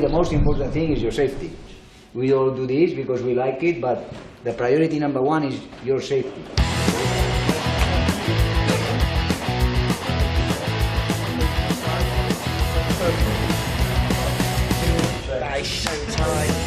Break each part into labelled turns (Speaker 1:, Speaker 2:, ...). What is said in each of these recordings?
Speaker 1: The most important thing is your safety. We all do this because we like it, but the priority number one is your safety.
Speaker 2: That is showtime.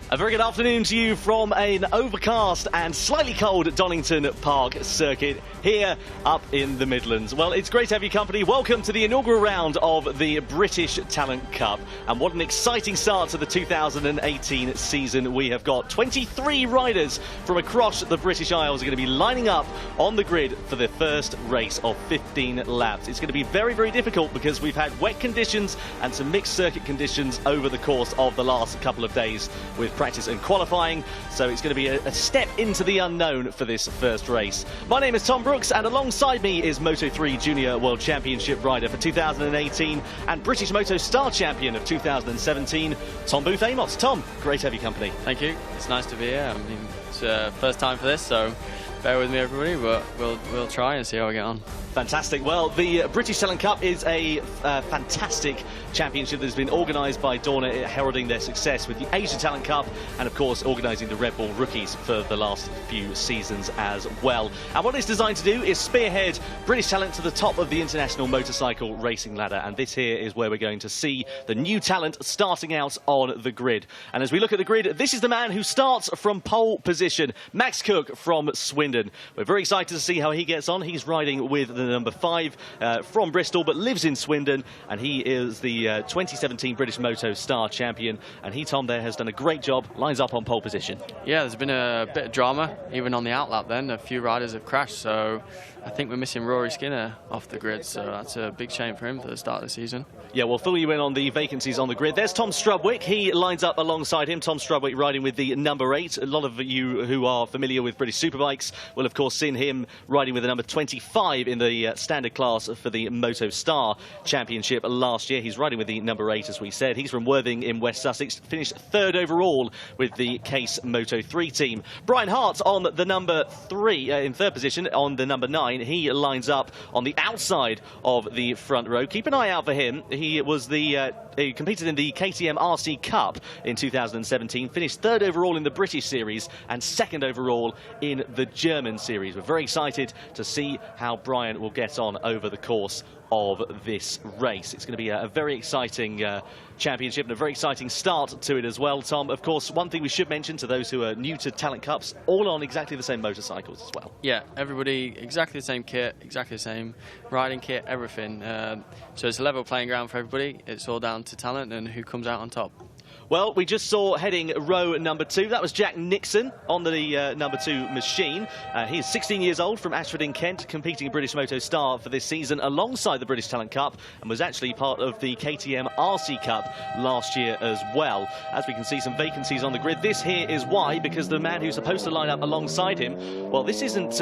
Speaker 3: A very good afternoon to you from an overcast and slightly cold Donington Park circuit here up in the Midlands. Well, it's great to have your company. Welcome to the inaugural round of the British Talent Cup. And what an exciting start to the 2018 season we have got. 23 riders from across the British Isles are going to be lining up on the grid for the first race of 15 laps. It's going to be very, very difficult because we've had wet conditions and some mixed circuit conditions over the course of the last couple of days with practice and qualifying, so it's going to be a step into the unknown for this first race. My name is Tom Brooks, and alongside me is Moto3 Junior World Championship rider for 2018 and British Moto Star Champion of 2017, Tom Booth Amos. Tom, great to have your company.
Speaker 4: Thank you. It's nice to be here. I mean, it's first time for this, so bear with me, everybody, but we'll try and see how we get on.
Speaker 3: Fantastic. Well, the British Talent Cup is a fantastic championship that has been organised by Dorna, heralding their success with the Asia Talent Cup and, of course, organising the Red Bull Rookies for the last few seasons as well. And what it's designed to do is spearhead British talent to the top of the international motorcycle racing ladder. And this here is where we're going to see the new talent starting out on the grid. And as we look at the grid, this is the man who starts from pole position, Max Cook from Swindon. We're very excited to see how he gets on. He's riding with the number 5 from Bristol, but lives in Swindon, and he is the 2017 British Moto Star Champion. And he, Tom, there has done a great job, lines up on pole position. Yeah,
Speaker 4: there's been a bit of drama, even on the outlap then. A few riders have crashed, so I think we're missing Rory Skinner off the grid, so that's a big shame for him for the start of the season.
Speaker 3: Yeah, we'll fill you in on the vacancies on the grid. There's Tom Strubwick. He lines up alongside him. Tom Strubwick riding with the number 8. A lot of you who are familiar with British Superbikes will, of course, seen him riding with the number 25 in the standard class for the Moto Star Championship last year. He's riding with the number 8, as we said. He's from Worthing in West Sussex. Finished 3rd overall with the Case Moto3 team. Brian Hart on the number 3, in 3rd position on the number 9. He lines up on the outside of the front row. Keep an eye out for him. He was he competed in the KTM RC Cup in 2017, finished 3rd overall in the British Series and 2nd overall in the German Series. We're very excited to see how Brian will get on over the course of this race. It's going to be a very exciting championship and a very exciting start to it as well, Tom. Of course, one thing we should mention to those who are new to Talent Cups, all on exactly the same motorcycles as well.
Speaker 4: Yeah, everybody exactly the same kit, exactly the same riding kit, everything. So it's a level playing ground for everybody. It's all down to talent and who comes out on top.
Speaker 3: Well, we just saw heading row number 2. That was Jack Nixon on the number 2 machine. He's 16 years old from Ashford in Kent, competing in British Moto Star for this season alongside the British Talent Cup, and was actually part of the KTM RC Cup last year as well. As we can see, some vacancies on the grid. This here is why, because the man who's supposed to line up alongside him, well, this isn't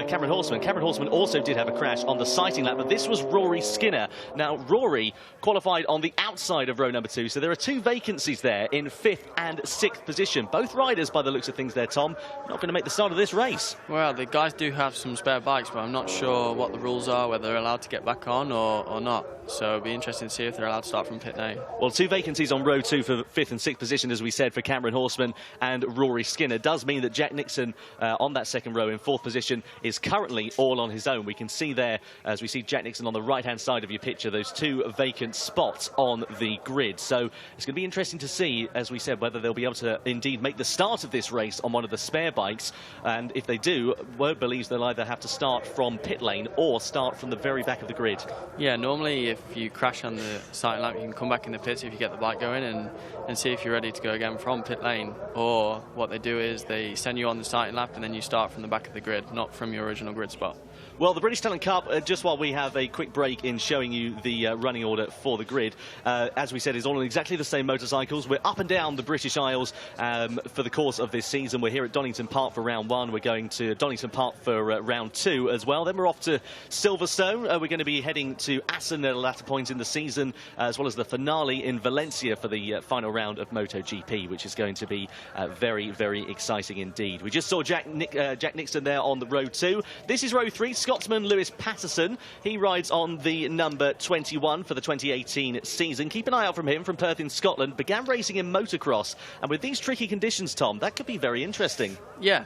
Speaker 3: Cameron Horseman. Cameron Horseman also did have a crash on the sighting lap, but this was Rory Skinner. Now, Rory qualified on the outside of row number 2, so there are 2 vacancies there in 5th and 6th position. Both riders, by the looks of things there, Tom, not going to make the start of this race.
Speaker 4: Well, the guys do have some spare bikes, but I'm not sure what the rules are, whether they're allowed to get back on or not. So it'll be interesting to see if they're allowed to start from pit lane.
Speaker 3: Well, 2 vacancies on row 2 for 5th and 6th position, as we said, for Cameron Horseman and Rory Skinner. Does mean that Jack Nixon on that 2nd row in 4th position is currently all on his own. We can see there, as we see Jack Nixon on the right-hand side of your picture, those 2 vacant spots on the grid. So it's going to be interesting to see, as we said, whether they'll be able to indeed make the start of this race on one of the spare bikes. And if they do, Word believes they'll either have to start from pit lane or start from the very back of the grid.
Speaker 4: Yeah, normally if you crash on the sighting lap, you can come back in the pits if you get the bike going and see if you're ready to go again from pit lane. Or what they do is they send you on the sighting lap and then you start from the back of the grid, not from your original grid spot.
Speaker 3: Well, the British Talent Cup, just while we have a quick break in showing you the running order for the grid, as we said, is all on exactly the same motorcycles. We're up and down the British Isles for the course of this season. We're here at Donington Park for round 1. We're going to Donington Park for round 2 as well. Then we're off to Silverstone. We're going to be heading to Assen at a latter point in the season, as well as the finale in Valencia for the final round of MotoGP, which is going to be very, very exciting indeed. We just saw Jack Nixon there on the row 2. This is row 3. Scotsman Lewis Patterson. He rides on the number 21 for the 2018 season. Keep an eye out from him from Perth in Scotland. Began racing in motocross, and with these tricky conditions, Tom, that could be very interesting.
Speaker 4: Yeah,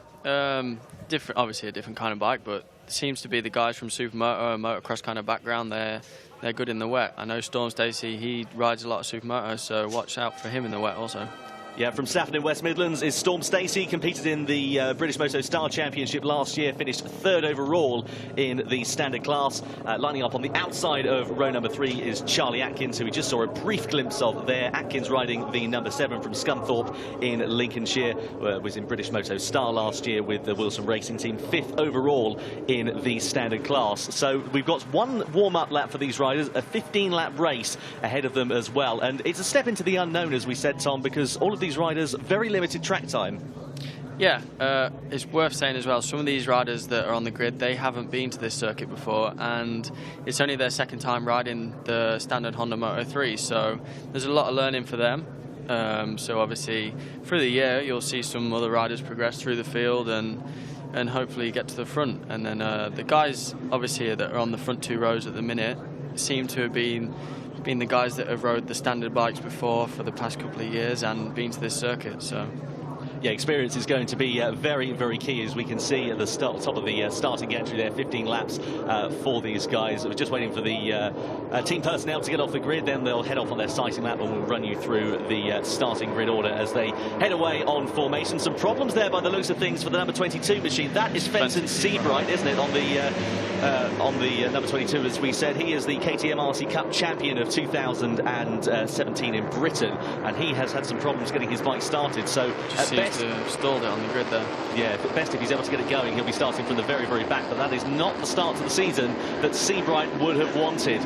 Speaker 4: different, obviously a different kind of bike, but it seems to be the guys from Supermoto and motocross kind of background. They're good in the wet. I know Storm Stacey, he rides a lot of Supermoto, so watch out for him in the wet also.
Speaker 3: Yeah, from Stafford in West Midlands is Storm Stacey. Competed in the British Moto Star Championship last year, finished 3rd overall in the standard class. Lining up on the outside of row number 3 is Charlie Atkins, who we just saw a brief glimpse of there. Atkins riding the number 7 from Scunthorpe in Lincolnshire, was in British Moto Star last year with the Wilson Racing Team, 5th overall in the standard class. So we've got 1 warm-up lap for these riders, a 15-lap race ahead of them as well. And it's a step into the unknown, as we said, Tom, because all of these riders, very limited track time.
Speaker 4: Yeah, it's worth saying as well, some of these riders that are on the grid, they haven't been to this circuit before, and it's only their 2nd time riding the standard Honda Moto3, so there's a lot of learning for them. So obviously through the year you'll see some other riders progress through the field and hopefully get to the front. And then the guys obviously that are on the front 2 rows at the minute seem to have been the guys that have rode the standard bikes before for the past couple of years and been to this circuit. So
Speaker 3: yeah, experience is going to be very, very key, as we can see at the top of the starting entry there. 15 laps for these guys. We're just waiting for the team personnel to get off the grid, then they'll head off on their sighting lap, and we'll run you through the starting grid order as they head away on formation. Some problems there by the looks of things for the number 22 machine. That is Fenton Seabright, isn't it, on the number 22, as we said. He is the KTM RC Cup champion of 2017 in Britain, and he has had some problems getting his bike started. So at best,
Speaker 4: stalled it on the grid there.
Speaker 3: Yeah, at best, if he's able to get it going, he'll be starting from the very, very back. But that is not the start to the season that Seabright would have wanted.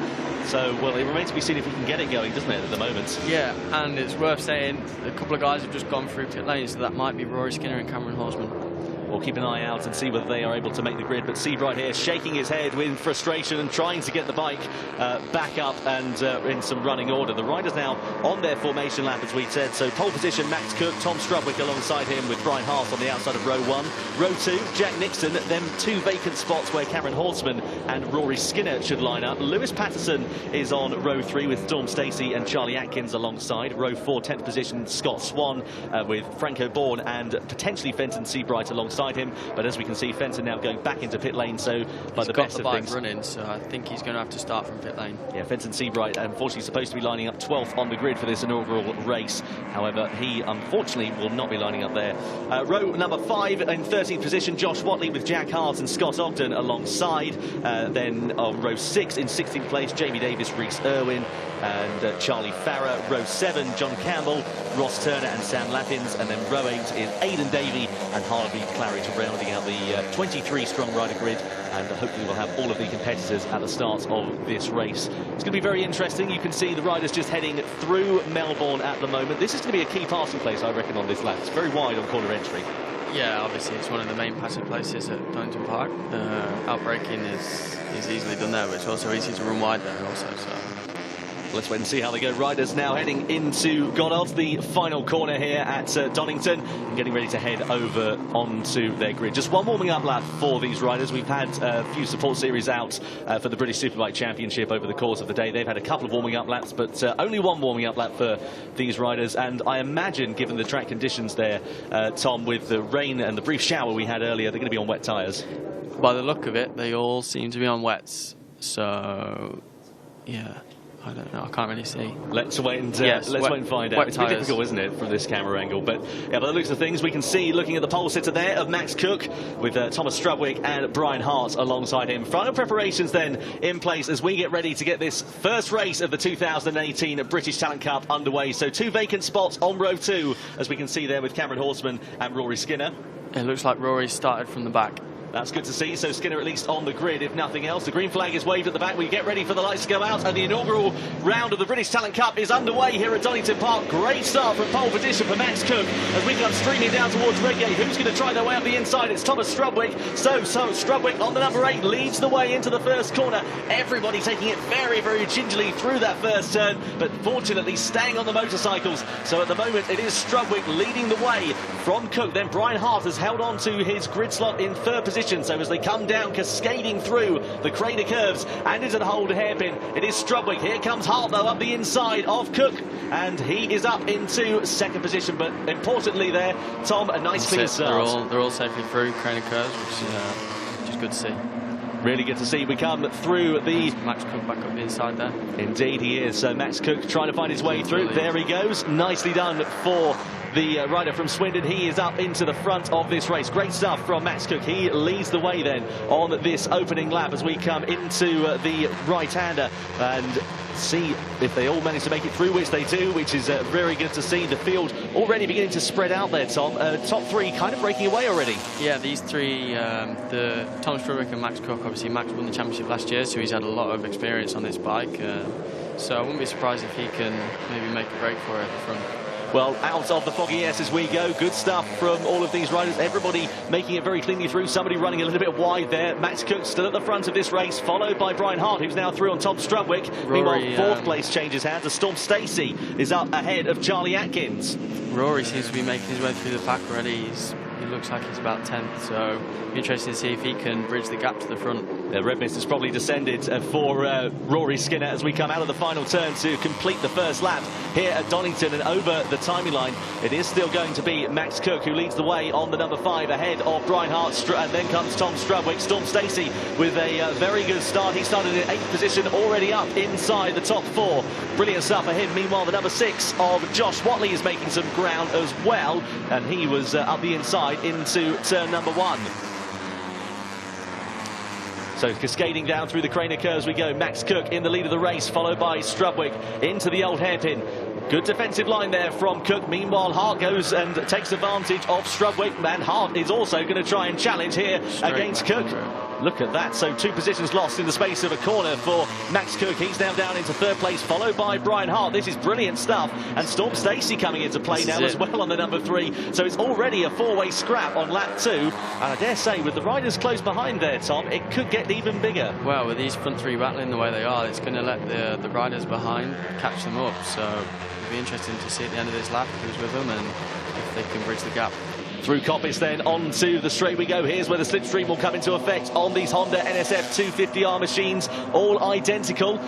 Speaker 3: So, well, it remains to be seen if he can get it going, doesn't it, at the moment?
Speaker 4: Yeah, and it's worth saying a couple of guys have just gone through pit lane, so that might be Rory Skinner and Cameron Horseman.
Speaker 3: We'll keep an eye out and see whether they are able to make the grid. But Seabright here shaking his head with frustration and trying to get the bike back up and in some running order. The riders now on their formation lap, as we said. So pole position, Max Cook, Tom Strubwick alongside him with Brian Hart on the outside of row 1. Row 2, Jack Nixon, then 2 vacant spots where Cameron Horseman and Rory Skinner should line up. Lewis Patterson is on row 3 with Storm Stacey and Charlie Atkins alongside. Row 4, 10th position, Scott Swan with Franco Bourne and potentially Fenton Seabright alongside him, but as we can see, Fenton now going back into pit lane, so by the best of things,
Speaker 4: running, so I think he's going to have to start from pit lane.
Speaker 3: Yeah, Fenton Seabright unfortunately supposed to be lining up 12th on the grid for this inaugural race. However, he unfortunately will not be lining up there. Row number 5 in 13th position, Josh Watley with Jack Hart and Scott Ogden alongside. Then on row 6 in 16th place, Jamie Davis, Rhys Irwin and Charlie Farrer. Row 7, John Campbell, Ross Turner and Sam Lappins. And then row 8 is Aidan Davey and Harvey Claridge, rounding out the 23-strong rider grid. And hopefully we'll have all of the competitors at the start of this race. It's going to be very interesting. You can see the riders just heading through Melbourne at the moment. This is going to be a key passing place, I reckon, on this lap. It's very wide on corner entry.
Speaker 4: Yeah, obviously it's one of the main passive places at Donington Park. Outbraking is easily done there, but it's also easy to run wide there also. So
Speaker 3: let's wait and see how they go. Riders now heading into Goddard, the final corner here at Donington, getting ready to head over onto their grid. Just one warming up lap for these riders. We've had a few support series out for the British Superbike Championship over the course of the day. They've had a couple of warming up laps, but only one warming up lap for these riders. And I imagine, given the track conditions there, Tom, with the rain and the brief shower we had earlier, they're going to be on wet tyres.
Speaker 4: By the look of it, they all seem to be on wets. So, yeah. I don't know. I can't really see.
Speaker 3: Let's wait and
Speaker 4: yes,
Speaker 3: wait and find out. It's a bit
Speaker 4: tires.
Speaker 3: difficult, isn't it, from this camera angle? But yeah, by the looks of things, we can see, looking at the pole sitter there of Max Cook with Thomas Strubwick and Brian Hart alongside him. Final preparations then in place as we get ready to get this first race of the 2018 British Talent Cup underway. So 2 vacant spots on row 2, as we can see there with Cameron Horseman and Rory Skinner.
Speaker 4: It looks like Rory started from the back.
Speaker 3: That's good to see. So Skinner at least on the grid, if nothing else. The green flag is waved at the back. We get ready for the lights to go out, and the inaugural round of the British Talent Cup is underway here at Donington Park. Great start from pole position for Max Cook as we come streaming down towards Redgate. Who's going to try their way up the inside? It's Thomas Strubwick. So Strubwick on the number 8 leads the way into the first corner. Everybody taking it very, very gingerly through that first turn, but fortunately staying on the motorcycles. So at the moment it is Strubwick leading the way from Cook. Then Brian Hart has held on to his grid slot in 3rd position. So as they come down, cascading through the crater curves and into the hold hairpin, it is Strubwick. Here comes Hart though up the inside of Cook, and he is up into 2nd position. But importantly there, Tom, a nice clean start.
Speaker 4: They're all safely through crater curves, which is good to see.
Speaker 3: Really good to see. We come through the...
Speaker 4: Max Cook back up the inside there.
Speaker 3: Indeed he is. So Max Cook trying to find his way through. There he goes. Nicely done for the rider from Swindon. He is up into the front of this race. Great stuff from Max Cook. He leads the way then on this opening lap as we come into the right-hander and see if they all manage to make it through, which they do, which is very good to see. The field already beginning to spread out there, Tom. Top 3 kind of breaking away already.
Speaker 4: Yeah, these 3, the Thomas Strubwick and Max Cook, obviously Max won the championship last year, so he's had a lot of experience on this bike. So I wouldn't be surprised if he can maybe make a break for it at the front.
Speaker 3: Well, out of the foggy S as we go. Good stuff from all of these riders. Everybody making it very cleanly through. Somebody running a little bit wide there. Max Cook still at the front of this race, followed by Brian Hart, who's now through on Tom Strubwick. Meanwhile, 4th place changes hands as Storm Stacey is up ahead of Charlie Atkins.
Speaker 4: Rory seems to be making his way through the pack already. He looks like he's about 10th, so interesting to see if he can bridge the gap to the front.
Speaker 3: The red mist has probably descended for Rory Skinner as we come out of the final turn to complete the first lap here at Donington, and over the timing line it is still going to be Max Cook who leads the way on the number 5 ahead of Brian Hart, and then comes Tom Strubwick. Storm Stacey with a very good start. He started in 8th position, already up inside the top 4. Brilliant stuff ahead. Meanwhile, the number 6 of Josh Watley is making some ground as well, and he was up the inside into turn number 1. So cascading down through the craner curves we go. Max Cook in the lead of the race, followed by Strubwick into the old hairpin. Good defensive line there from Cook. Meanwhile, Hart goes and takes advantage of Strubwick, and Hart is also going to try and challenge here against Cook. Look at that. So 2 positions lost in the space of a corner for Max Cook. He's now down into 3rd place, followed by Brian Hart. This is brilliant stuff. And Storm Stacey coming into play now as well on the number 3. So it's already a 4-way scrap on lap 2. And I dare say, with the riders close behind there, Tom, it could get even bigger.
Speaker 4: Well, with these front 3 battling the way they are, it's going to let the riders behind catch them up. So it'll be interesting to see at the end of this lap who's with them and if they can bridge the gap.
Speaker 3: Through Coppice then onto the straight we go. Here's where the slipstream will come into effect on these Honda NSF250R machines, all identical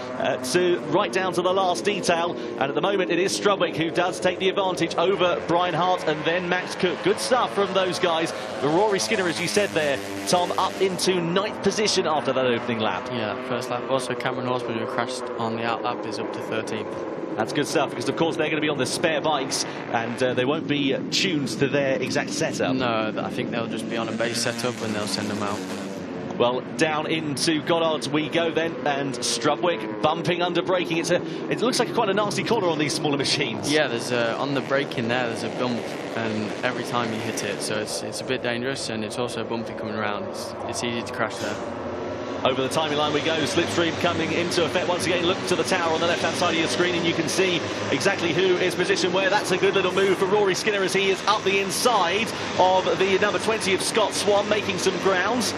Speaker 3: right down to the last detail. And at the moment it is Strubwick who does take the advantage over Brian Hart and then Max Cook. Good stuff from those guys. Rory Skinner, as you said there, Tom, up into 9th position after that opening lap.
Speaker 4: Yeah, first lap. Also Cameron Horseman, who crashed on the out lap, is up to 13th.
Speaker 3: That's good stuff, because of course they're going to be on the spare bikes and they won't be tuned to their exact setup.
Speaker 4: No, I think they'll just be on a base setup and they'll send them out.
Speaker 3: Well, down into Goddard we go then, and Strubwick bumping under braking. It looks like quite a nasty corner on these smaller machines.
Speaker 4: Yeah, there's on the braking there, there's a bump, and every time you hit it, so it's a bit dangerous, and it's also bumpy coming around. It's easy to crash there.
Speaker 3: Over the timing line we go, slipstream coming into effect once again. Look to the tower on the left-hand side of your screen and you can see exactly who is positioned where. That's a good little move for Rory Skinner as he is up the inside of the number 20 of Scott Swan, making some ground.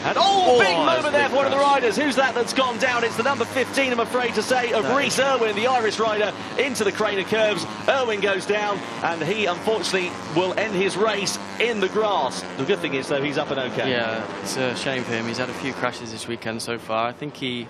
Speaker 3: And big moment there for one of the riders. Who's that's gone down? It's the number 15, I'm afraid to say, of Rhys Irwin, the Irish rider, into the crane of curves. Irwin goes down, and he unfortunately will end his race in the grass. The good thing is, though, he's up and okay.
Speaker 4: Yeah, it's a shame for him. He's had a few crashes this weekend so far. I think he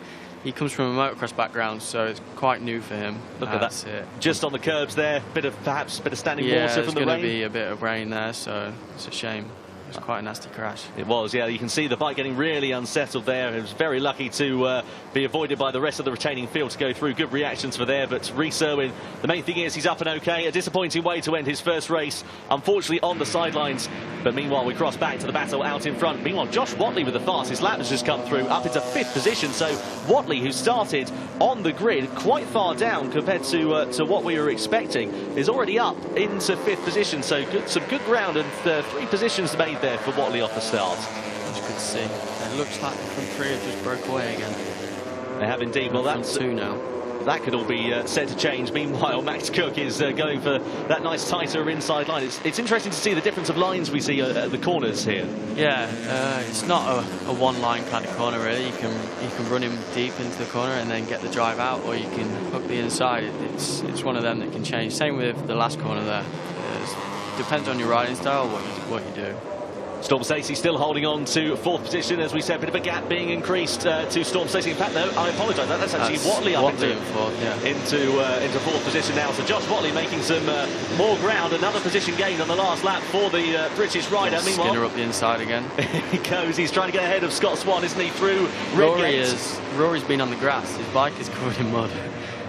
Speaker 4: comes from a motocross background, so it's quite new for him.
Speaker 3: Look at that.
Speaker 4: It.
Speaker 3: Just on the curbs there, perhaps a bit of standing water from the rain.
Speaker 4: Yeah, there's going to be a bit of rain there, so it's a shame. It was quite a nasty crash.
Speaker 3: It was, yeah. You can see the bike getting really unsettled there. It was very lucky to be avoided by the rest of the retaining field to go through. Good reactions for there, but Rhys Irwin, the main thing is he's up and okay. A disappointing way to end his first race, unfortunately on the sidelines. But meanwhile, we cross back to the battle out in front. Meanwhile, Josh Watley with the fastest lap has just come through, up into 5th position. So Watley, who started on the grid quite far down compared to what we were expecting, is already up into 5th position. So some good ground, and 3 positions made there for Watley off the start.
Speaker 4: That's good to see. It looks like the front 3 have just broke away again.
Speaker 3: They have indeed. Well, that's
Speaker 4: 2 now.
Speaker 3: That could all be set to change. Meanwhile, Max Cook is going for that nice tighter inside line. It's interesting to see the difference of lines we see at the corners here.
Speaker 4: Yeah, it's not a one-line kind of corner really. You can run him deep into the corner and then get the drive out, or you can hook the inside. It's one of them that can change. Same with the last corner there. It depends on your riding style, what you do.
Speaker 3: Storm Stacey still holding on to 4th position, as we said, a bit of a gap being increased to Storm Stacey. In fact, no, I apologise, that's actually Watley up into 4th position now. So Josh Watley making some more ground, another position gained on the last lap for the British rider.
Speaker 4: Yeah,
Speaker 3: meanwhile,
Speaker 4: Skinner up the inside again.
Speaker 3: He goes, he's trying to get ahead of Scott Swan, isn't he, through
Speaker 4: Rory's been on the grass, his bike is covered in mud.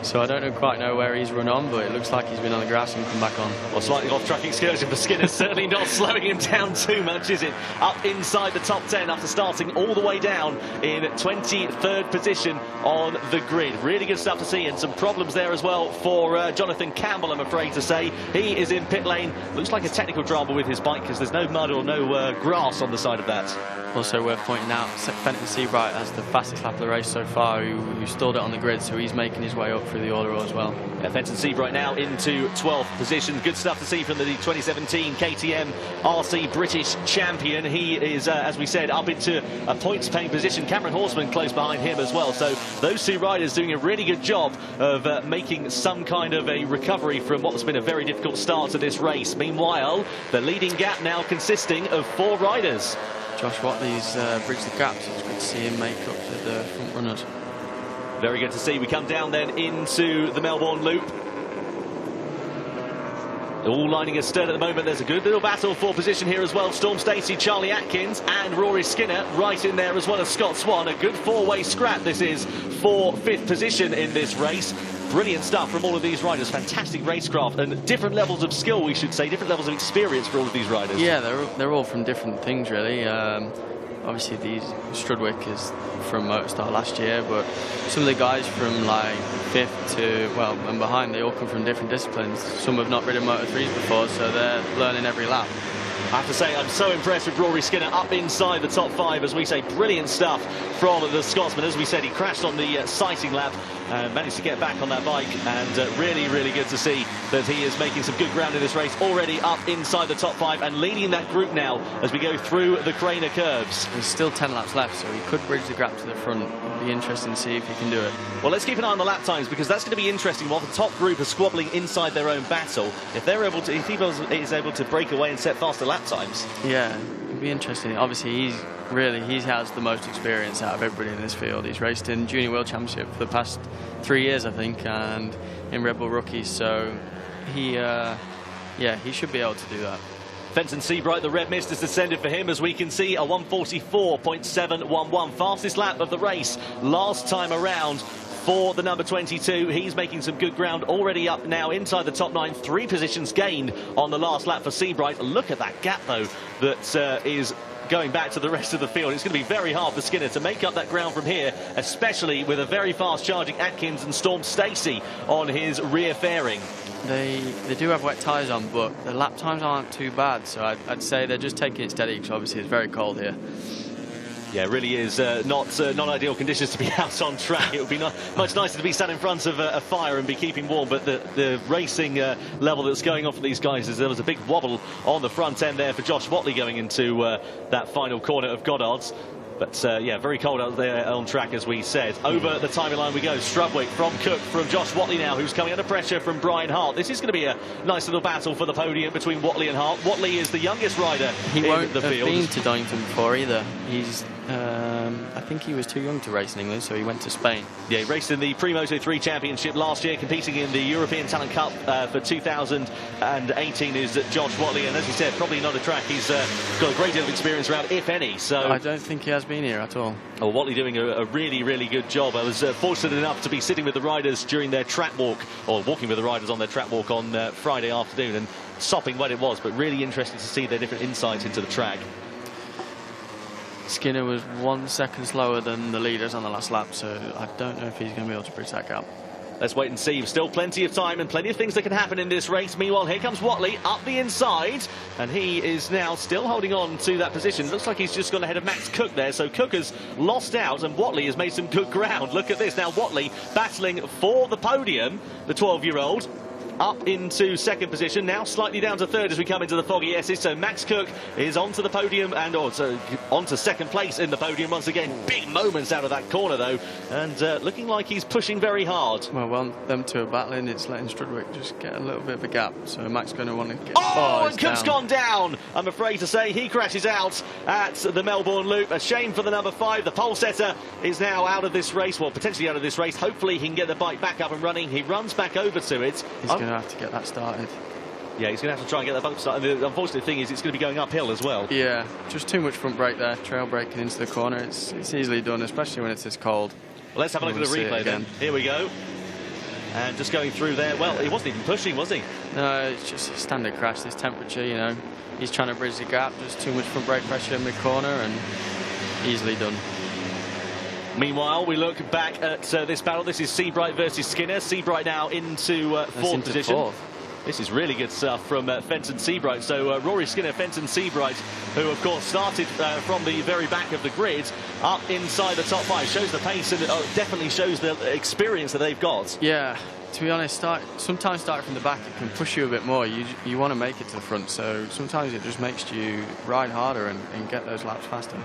Speaker 4: So I don't quite know where he's run on, but it looks like he's been on the grass and come back on.
Speaker 3: Well, slightly off-track excursion for Skinner, certainly not slowing him down too much, is it? Up inside the top 10 after starting all the way down in 23rd position on the grid. Really good stuff to see, and some problems there as well for Jonathan Campbell, I'm afraid to say. He is in pit lane. Looks like a technical drama with his bike because there's no mud or no grass on the side of that.
Speaker 4: Also worth pointing out, Fenton Seabright has the fastest lap of the race so far, who stalled it on the grid, so he's making his way up through the order as well.
Speaker 3: Yeah, Fenton Seabright now into 12th position. Good stuff to see from the 2017 KTM RC British champion. He is, as we said, up into a points-paying position. Cameron Horseman close behind him as well. So those 2 riders doing a really good job of making some kind of a recovery from what's been a very difficult start to this race. Meanwhile, the leading gap now consisting of 4 riders.
Speaker 4: Josh Watley's bridged the gap, so it's good to see him make up to the front runners.
Speaker 3: Very good to see. We come down then into the Melbourne Loop. All lining a stern at the moment. There's a good little battle for position here as well. Storm Stacey, Charlie Atkins and Rory Skinner right in there, as well as Scott Swan. A good 4-way scrap this is for 5th position in this race. Brilliant stuff from all of these riders. Fantastic racecraft and different levels of skill, we should say, different levels of experience for all of these riders.
Speaker 4: Yeah, they're all from different things really. Obviously Strudwick is from Motorstar last year, but some of the guys from like 5th to, well, and behind, they all come from different disciplines. Some have not ridden Moto3s before, so they're learning every lap.
Speaker 3: I have to say, I'm so impressed with Rory Skinner up inside the top 5, as we say. Brilliant stuff from the Scotsman. As we said, he crashed on the sighting lap and managed to get back on that bike, and really, really good to see that he is making some good ground in this race, already up inside the top 5 and leading that group now as we go through the Craner curves.
Speaker 4: There's still 10 laps left, so he could bridge the gap to the front. It'll be interesting to see if he can do it.
Speaker 3: Well, let's keep an eye on the lap times, because that's going to be interesting. While the top group are squabbling inside their own battle, if they're able to, if he is able to break away and set faster lap times.
Speaker 4: Yeah, it'll be interesting. Obviously, he has the most experience out of everybody in this field. He's raced in Junior World Championship for the past 3 years, I think, and in Red Bull Rookies, so he should be able to do that.
Speaker 3: Fenton Seabright, the red mist has descended for him, as we can see, a 1:44.711, fastest lap of the race last time around for the number 22. He's making some good ground, already up now inside the top 9, 3 positions gained on the last lap for Seabright. Look at that gap though that is going back to the rest of the field. It's going to be very hard for Skinner to make up that ground from here, especially with a very fast charging Atkins and Storm Stacey on his rear fairing.
Speaker 4: They do have wet tyres on, but the lap times aren't too bad, so I'd say they're just taking it steady, because obviously it's very cold here.
Speaker 3: Yeah, it really is not ideal conditions to be out on track. It would be much nicer to be sat in front of a fire and be keeping warm, but the racing level that's going on for these guys is there was a big wobble on the front end there for Josh Watley going into that final corner of Goddard's. But yeah, very cold out there on track, as we said. Over the timing line we go. Strubwick from Cook, from Josh Watley now, who's coming under pressure from Brian Hart. This is going to be a nice little battle for the podium between Watley and Hart. Watley is the youngest rider in the field.
Speaker 4: He won't have been to Donington before either. He's, I think he was too young to race in England, so he went to Spain. Yeah, he raced in the Moto3 Championship last year, competing in the European Talent Cup for 2018 is Josh Watley, and as you said, probably not a track he's got a great deal of experience around, if any. So I don't think he has been here at all.
Speaker 3: Oh, Watley doing a really, really good job. I was fortunate enough to be sitting with the riders during their track walk, or walking with the riders on their track walk on Friday afternoon, and sopping when it was, but really interesting to see their different insights into the track.
Speaker 4: Skinner was 1 second slower than the leaders on the last lap, so I don't know if he's going to be able to bridge that gap.
Speaker 3: Let's wait and see. Still plenty of time and plenty of things that can happen in this race. Meanwhile, here comes Watley up the inside, and he is now still holding on to that position. Looks like he's just gone ahead of Max Cook there, so Cook has lost out, and Watley has made some good ground. Look at this. Now Watley battling for the podium, the 12-year-old. Up into second position, now slightly down to third as we come into the foggy S's. So Max Cook is onto the podium and also onto second place in the podium once again. Big moments out of that corner though, and looking like he's pushing very hard.
Speaker 4: Well, them two are battling. It's letting Strudwick just get a little bit of a gap. So Max going to want to get.
Speaker 3: Oh, and Cook's gone down. I'm afraid to say he crashes out at the Melbourne Loop. A shame for the number 5. The pole setter is now out of this race. Well, potentially out of this race. Hopefully he can get the bike back up and running. He runs back over to it.
Speaker 4: He's going to have to get that started.
Speaker 3: Yeah, he's going to have to try and get that bike started. The unfortunate thing is it's going to be going uphill as well.
Speaker 4: Yeah, just too much front brake there. Trail braking into the corner. It's easily done, especially when it's this cold.
Speaker 3: Well, let's have a look at the replay then. Here we go. And just going through there. Well, he wasn't even pushing, was he?
Speaker 4: No, it's just a standard crash. This temperature, you know. He's trying to bridge the gap. Just too much front brake pressure in mid-corner and easily done.
Speaker 3: Meanwhile, we look back at this battle. This is Seabright versus Skinner. Seabright now into fourth position. Fourth. This is really good stuff from Fenton Seabright. So Rory Skinner, Fenton Seabright, who of course started from the very back of the grid up inside the top 5, shows the pace and definitely shows the experience that they've got.
Speaker 4: Yeah, to be honest, sometimes starting from the back it can push you a bit more. You want to make it to the front, so sometimes it just makes you ride harder and get those laps faster.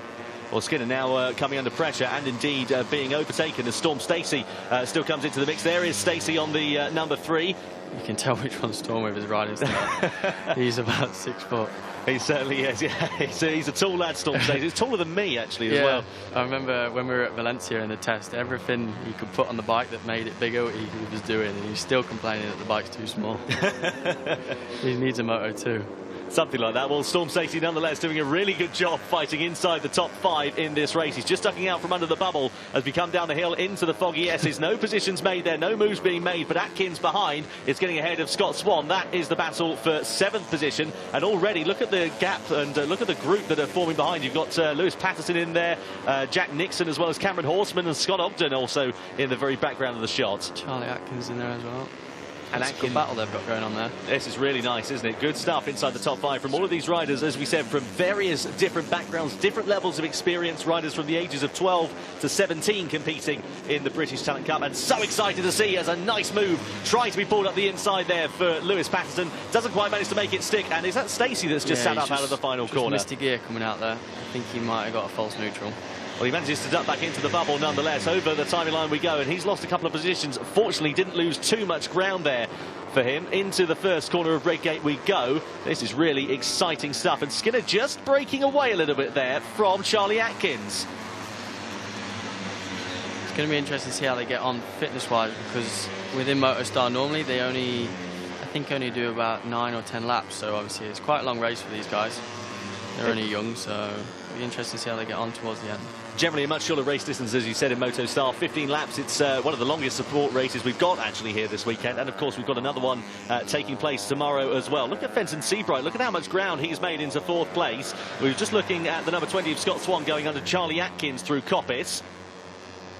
Speaker 3: Well, Skinner now coming under pressure and indeed being overtaken as Storm Stacey still comes into the mix. There is Stacey on the number 3.
Speaker 4: You can tell which one Storm with his riding style. He's about 6 foot.
Speaker 3: He certainly is, yeah. He's a tall lad, Storm Stacey. He's taller than me, actually, as well.
Speaker 4: I remember when we were at Valencia in the test, everything he could put on the bike that made it bigger, he was doing, and he's still complaining that the bike's too small. He needs a Moto2.
Speaker 3: Something like that. Well, Storm Stacey nonetheless doing a really good job fighting inside the top 5 in this race. He's just ducking out from under the bubble as we come down the hill into the foggy S's. No positions made there, no moves being made, but Atkins behind is getting ahead of Scott Swan. That is the battle for 7th position, and already look at the gap and look at the group that are forming behind. You've got Lewis Patterson in there, Jack Nixon, as well as Cameron Horseman and Scott Ogden also in the very background of the shot.
Speaker 4: Charlie Atkins in there as well.
Speaker 3: And
Speaker 4: that's a good battle they've got going on there.
Speaker 3: This is really nice, isn't it? Good stuff inside the top 5 from all of these riders, as we said, from various different backgrounds, different levels of experience. Riders from the ages of 12 to 17 competing in the British Talent Cup. And so excited to see as a nice move trying to be pulled up the inside there for Lewis Patterson. Doesn't quite manage to make it stick. And is that Stacey that's just sat up out of the final corner?
Speaker 4: Missed a gear coming out there. I think he might have got a false neutral.
Speaker 3: Well, he manages to duck back into the bubble nonetheless. Over the timing line we go, and he's lost a couple of positions. Fortunately, didn't lose too much ground there for him. Into the first corner of Redgate we go. This is really exciting stuff, and Skinner just breaking away a little bit there from Charlie Atkins.
Speaker 4: It's going to be interesting to see how they get on fitness-wise, because within Motostar normally they only do about 9 or 10 laps, so obviously it's quite a long race for these guys. They're only young, so it'll be interesting to see how they get on towards the end.
Speaker 3: Generally a much shorter race distance, as you said, in MotoStar. 15 laps. It's one of the longest support races we've got actually here this weekend, and of course we've got another one taking place tomorrow as well. Look at Fenton Seabright. Look at how much ground he's made into 4th place. We were just looking at the number 20 of Scott Swan going under Charlie Atkins through Coppis.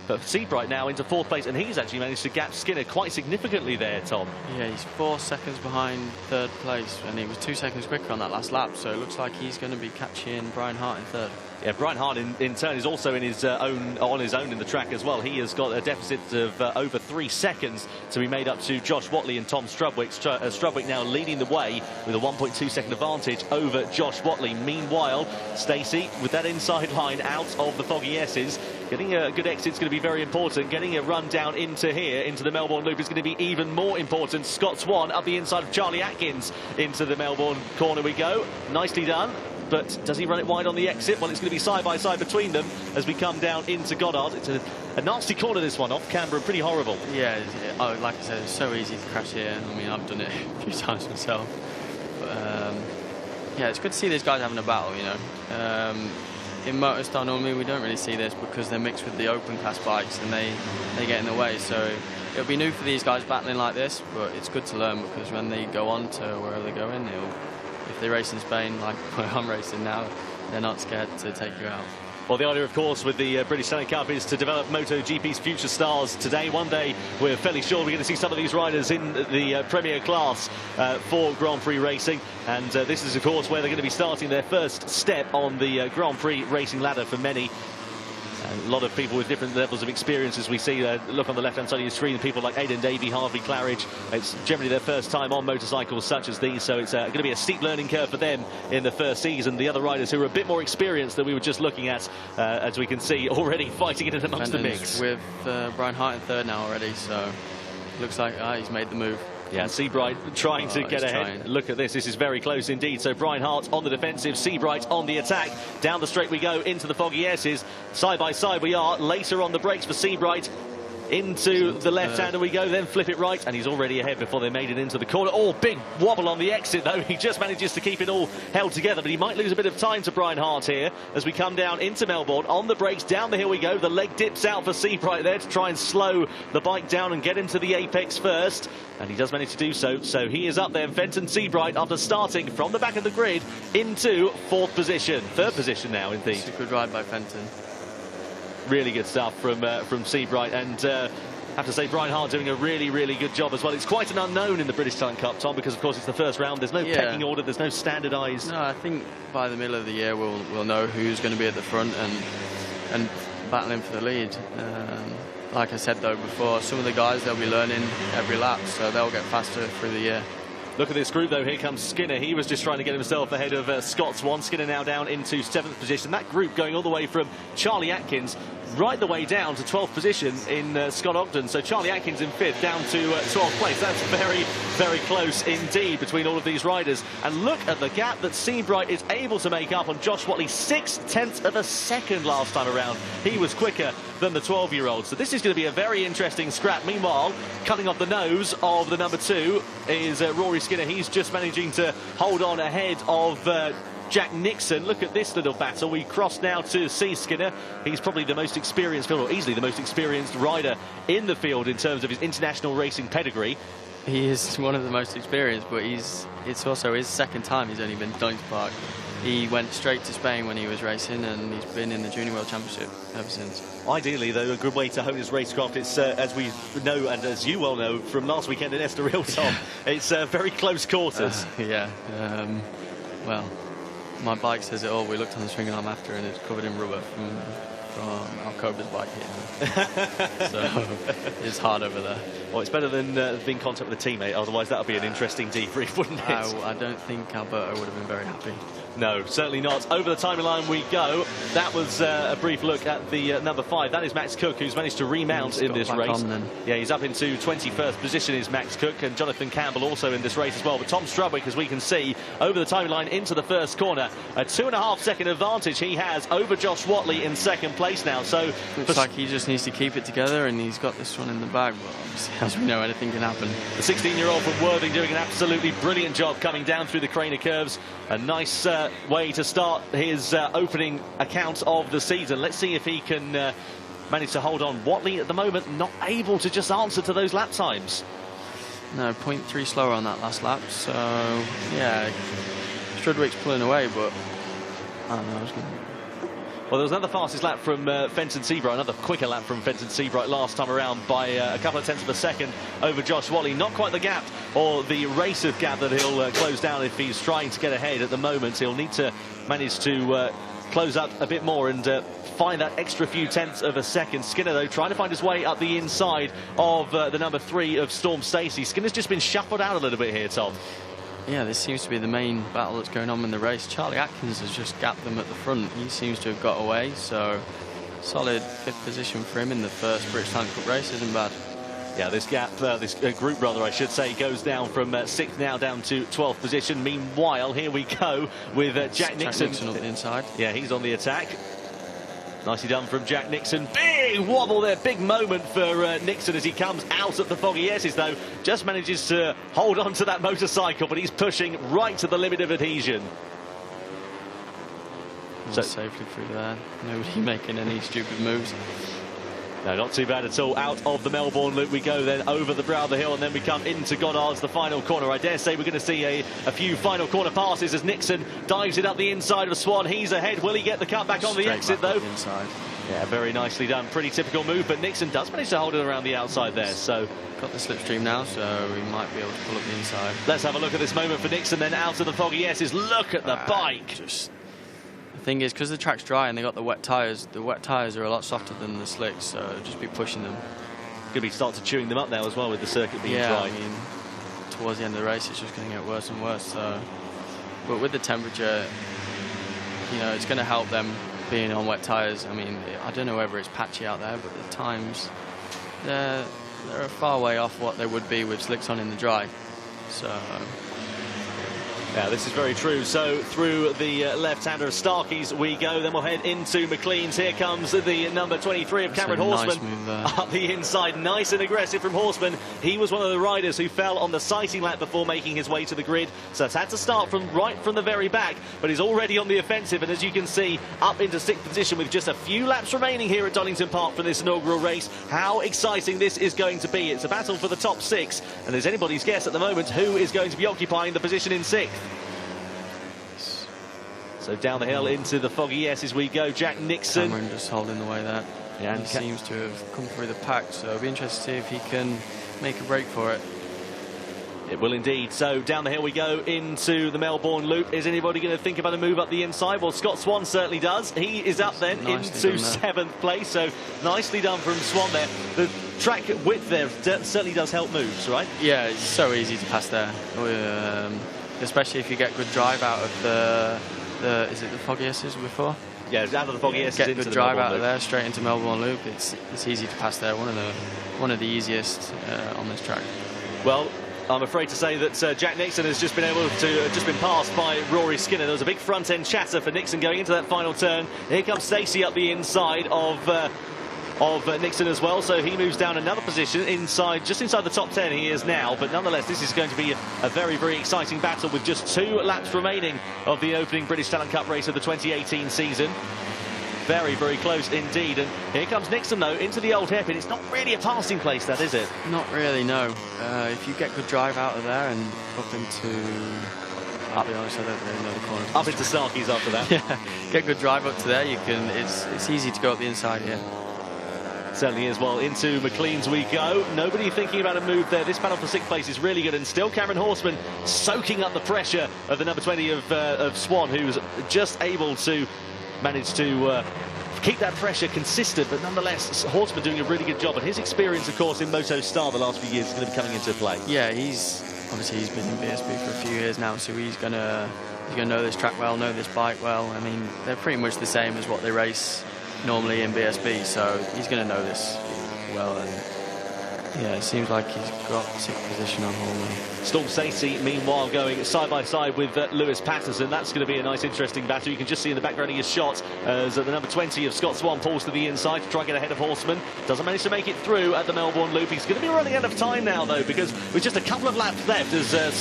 Speaker 3: But Seabright now into 4th place, and he's actually managed to gap Skinner quite significantly there, Tom.
Speaker 4: Yeah, he's 4 seconds behind 3rd place, and he was 2 seconds quicker on that last lap, so it looks like he's going to be catching Brian Hart in 3rd.
Speaker 3: Yeah, Brian Hart in turn is also in his on his own in the track as well. He has got a deficit of over 3 seconds to be made up to Josh Whatley and Tom Strubwick. Strubwick now leading the way with a 1.2 second advantage over Josh Whatley. Meanwhile, Stacey with that inside line out of the foggy S's. Getting a good exit is going to be very important. Getting a run down into here, into the Melbourne loop, is going to be even more important. Scott Swan up the inside of Charlie Atkins into the Melbourne corner we go. Nicely done. But does he run it wide on the exit? Well, it's going to be side by side between them as we come down into Goddard. It's a nasty corner, this one, off Canberra, pretty horrible.
Speaker 4: Yeah, like I said, it's so easy to crash here. I mean, I've done it a few times myself. But, yeah, it's good to see these guys having a battle, you know. In Motorstar, normally we don't really see this because they're mixed with the open class bikes and they get in the way. So it'll be new for these guys battling like this, but it's good to learn because when they go on to wherever they go in, if they race in Spain, like where I'm racing now, they're not scared to take you out.
Speaker 3: Well, the idea, of course, with the British Standard Cup is to develop MotoGP's future stars today. One day, we're fairly sure we're going to see some of these riders in the Premier class for Grand Prix racing. And this is, of course, where they're going to be starting their first step on the Grand Prix racing ladder for many. A lot of people with different levels of experience, as we see, look on the left-hand side of your screen, people like Aidan Davey, Harvey Claridge. It's generally their first time on motorcycles such as these, so it's going to be a steep learning curve for them in the first season. The other riders who are a bit more experienced than we were just looking at, as we can see, already fighting in and amongst the mix.
Speaker 4: With Brian Hart in third now already, so looks like he's made the move.
Speaker 3: Yeah, Seabright trying to get ahead. Look at this. This is very close indeed. So Brian Hart on the defensive, Seabright on the attack. Down the straight we go into the foggy S's. Side by side we are. Later on the brakes for Seabright. Into the left-hander we go, then flip it right, and he's already ahead before they made it into the corner. Oh, big wobble on the exit, though. He just manages to keep it all held together, but he might lose a bit of time to Brian Hart here as we come down into Melbourne. On the brakes, down the hill we go. The leg dips out for Seabright there to try and slow the bike down and get into the apex first, and he does manage to do so. So he is up there, Fenton Seabright, after starting from the back of the grid into third position now, indeed.
Speaker 4: It's a good ride by Fenton.
Speaker 3: Really good stuff from Seabright, and have to say Brian Hart doing a really good job as well. It's quite an unknown in the British Talent Cup, Tom, because of course it's the first round. There's no pecking order, there's no standardised.
Speaker 4: No, I think by the middle of the year we'll know who's going to be at the front and battling for the lead. Like I said though before, some of the guys they'll be learning every lap, so they'll get faster through the year.
Speaker 3: Look at this group, though. Here comes Skinner. He was just trying to get himself ahead of Scott Swan. Skinner now down into 7th position. That group going all the way from Charlie Atkins right the way down to 12th position in Scott Ogden. So Charlie Atkins in 5th down to 12th place. That's very close indeed between all of these riders. And look at the gap that Seabright is able to make up on Josh Whatley. 6/10 of a second last time around. He was quicker than the 12-year-old. So this is going to be a very interesting scrap. Meanwhile, cutting off the nose of the number 2 is Rory Skinner. He's just managing to hold on ahead of Jack Nixon. Look at this little battle. We cross now to see Skinner. He's probably the most experienced, or easily the most experienced rider in the field in terms of his international racing pedigree.
Speaker 4: He is one of the most experienced, but it's also his second time he's only been to Donington Park. He went straight to Spain when he was racing, and he's been in the Junior World Championship ever since.
Speaker 3: Ideally, though, a good way to hone his racecraft. It's, as we know, and as you well know from last weekend in Estoril, Tom, it's very close quarters.
Speaker 4: Well, my bike says it all. We looked on the swing arm after, and it's covered in rubber from Alcoba's bike here. So it's hard over there.
Speaker 3: Well, it's better than being in contact with a teammate, otherwise that would be an interesting debrief, wouldn't it?
Speaker 4: I don't think Alberto would have been very happy.
Speaker 3: No, certainly not. Over the timeline we go. That was a brief look at the number 5. That is Max Cook, who's managed to remount in this race. Yeah, he's up into 21st position is Max Cook, and Jonathan Campbell also in this race as well. But Tom Strubwick, as we can see, over the timeline into the first corner, a 2.5 second advantage he has over Josh Whatley in second place now. So
Speaker 4: looks like he just needs to keep it together, and he's got this one in the bag. But obviously, as we know, anything can happen.
Speaker 3: The 16-year-old from Worthing doing an absolutely brilliant job coming down through the Craner curves. A nice way to start his opening account of the season. Let's see if he can manage to hold on. Whatley at the moment not able to just answer to those lap times.
Speaker 4: No, 0.3 slower on that last lap. So yeah, Strudwick's pulling away, but I don't know.
Speaker 3: Well, there was another fastest lap from Fenton Seabright, another quicker lap from Fenton Seabright last time around by a couple of tenths of a second over Josh Whatley. Not quite the gap or the race of gap that he'll close down if he's trying to get ahead at the moment. He'll need to manage to close up a bit more and find that extra few tenths of a second. Skinner, though, trying to find his way up the inside of the number 3 of Storm Stacey. Skinner's just been shuffled out a little bit here, Tom.
Speaker 4: Yeah, this seems to be the main battle that's going on in the race. Charlie Atkins has just gapped them at the front. He seems to have got away, so solid 5th position for him in the first British Talent Cup race isn't bad.
Speaker 3: Yeah, this gap, this group rather, I should say, goes down from 6th now down to 12th position. Meanwhile, here we go with Jack Nixon.
Speaker 4: Jack Nixon up the inside.
Speaker 3: Yeah, he's on the attack. Nicely done from Jack Nixon. Big wobble there, big moment for Nixon as he comes out of the foggy S's, though. Just manages to hold on to that motorcycle, but he's pushing right to the limit of adhesion.
Speaker 4: So safely through there. Nobody making any stupid moves.
Speaker 3: No, not too bad at all. Out of the Melbourne loop we go, then over the brow of the hill, and then we come into Goddard's, the final corner. I dare say we're going to see a few final corner passes as Nixon dives it up the inside of Swan. He's ahead. Will he get the cut back on the exit, though? Yeah, very nicely done. Pretty typical move, but Nixon does manage to hold it around the outside there. So
Speaker 4: got the slipstream now, so we might be able to pull up the inside.
Speaker 3: Let's have a look at this moment for Nixon, then out of the foggy S's. Look at the bike.
Speaker 4: The thing is, because the track's dry and they got the wet tyres are a lot softer than the slicks, so just be pushing them.
Speaker 3: Could be start to chewing them up now as well with the circuit being dry.
Speaker 4: I mean, towards the end of the race, it's just going to get worse and worse. So, but with the temperature, you know, it's going to help them being on wet tyres. I mean, I don't know whether it's patchy out there, but the times they're a far way off what they would be with slicks on in the dry. So.
Speaker 3: Yeah, this is very true. So through the left-hander of Starkey's we go. Then we'll head into McLean's. Here comes the number 23 of Cameron Horseman. Nice up the inside. Nice and aggressive from Horseman. He was one of the riders who fell on the sighting lap before making his way to the grid. So it's had to start from right from the very back. But he's already on the offensive. And as you can see, up into 6th position with just a few laps remaining here at Donington Park for this inaugural race. How exciting this is going to be. It's a battle for the top 6. And there's anybody's guess at the moment who is going to be occupying the position in 6th. So down the hill into the foggy S's we go. Jack Nixon.
Speaker 4: Cameron just holding the way there. Yeah, and he seems to have come through the pack, so it'll be interesting to see if he can make a break for it.
Speaker 3: It will indeed. So down the hill we go into the Melbourne loop. Is anybody going to think about a move up the inside? Well, Scott Swan certainly does. He is up then into 7th place. So nicely done from Swan there. The track width there certainly does help moves, right?
Speaker 4: Yeah, it's so easy to pass there. Especially if you get good drive out of the is it the foggy S's before?
Speaker 3: Yeah, out of the foggy S's.
Speaker 4: Get good drive out of there straight into Melbourne loop. It's easy to pass there. One of the easiest on this track.
Speaker 3: Well, I'm afraid to say that Jack Nixon has just been able to just been passed by Rory Skinner. There was a big front end chatter for Nixon going into that final turn. Here comes Stacey up the inside of Nixon as well, so he moves down another position just inside the top 10 he is now, but nonetheless this is going to be a very, very exciting battle with just 2 laps remaining of the opening British Talent Cup race of the 2018 season. Very, very close indeed, and here comes Nixon though into the old hairpin. It's not really a passing place, that is it?
Speaker 4: Not really, no. If you get good drive out of there and up into, I'll be honest, I don't really know the corners.
Speaker 3: Up into Starkey's after that.
Speaker 4: Yeah, get good drive up to there, you can. It's easy to go up the inside here.
Speaker 3: Certainly is. Well, into McLean's we go. Nobody thinking about a move there. This battle for 6th place is really good, and still Cameron Horseman soaking up the pressure of the number 20 of Swan, who's just able to manage to keep that pressure consistent, but nonetheless Horseman doing a really good job, and his experience of course in Moto Star the last few years is going to be coming into play. Yeah,
Speaker 4: he's been in BSB for a few years now, so he's gonna know this track well, know this bike well. I mean, they're pretty much the same as what they race normally in BSB, so he's going to know this well. And yeah, it seems like he's got 6th position on Horseman.
Speaker 3: Storm Stacey, meanwhile, going side by side with Lewis Patterson. That's going to be a nice, interesting battle. You can just see in the background he is shot as the number 20 of Scott Swan pulls to the inside to try and get ahead of Horseman. Doesn't manage to make it through at the Melbourne loop. He's going to be running out of time now, though, because with just a couple of laps left, as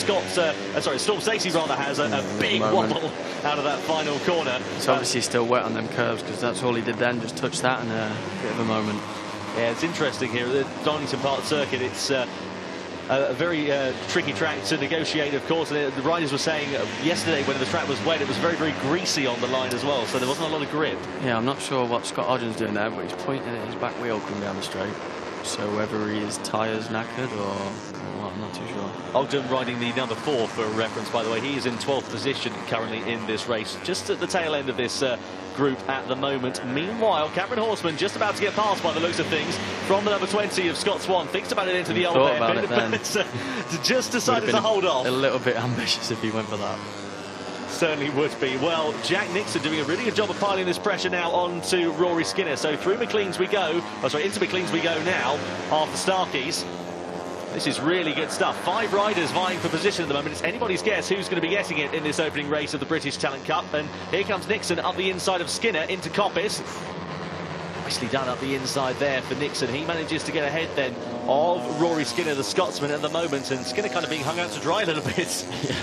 Speaker 3: Storm Stacey rather has a big wobble out of that final corner.
Speaker 4: It's obviously still wet on them curves, because that's all he did then, just touch that, and a bit of a moment.
Speaker 3: Yeah, it's interesting here at the Donington Park circuit. It's a very tricky track to negotiate, of course. And the riders were saying yesterday when the track was wet, it was very, very greasy on the line as well, so there wasn't a lot of grip. Yeah, I'm not sure what Scott Ogden's doing there, but he's pointing at his back wheel coming down the straight. So whether his tyres knackered or what, I'm not too sure. Ogden riding the number 4 for reference, by the way. He is in 12th position currently in this race, just at the tail end of this group at the moment. Meanwhile, Cameron Horseman just about to get past by the looks of things from the number 20 of Scott Swan. Thinks about it into the old hairpin, but just decided to hold off.
Speaker 4: A little bit ambitious if he went for that.
Speaker 3: Certainly would be. Well, Jack Nixon doing a really good job of piling this pressure now onto Rory Skinner. So through McLean's we go. Oh, sorry, into McLean's we go now after Starkey's. This is really good stuff. 5 riders vying for position at the moment. It's anybody's guess who's going to be getting it in this opening race of the British Talent Cup. And here comes Nixon up the inside of Skinner into Coppice. Nicely done up the inside there for Nixon. He manages to get ahead then of Rory Skinner, the Scotsman at the moment. And Skinner kind of being hung out to dry a little bit.
Speaker 4: Yeah.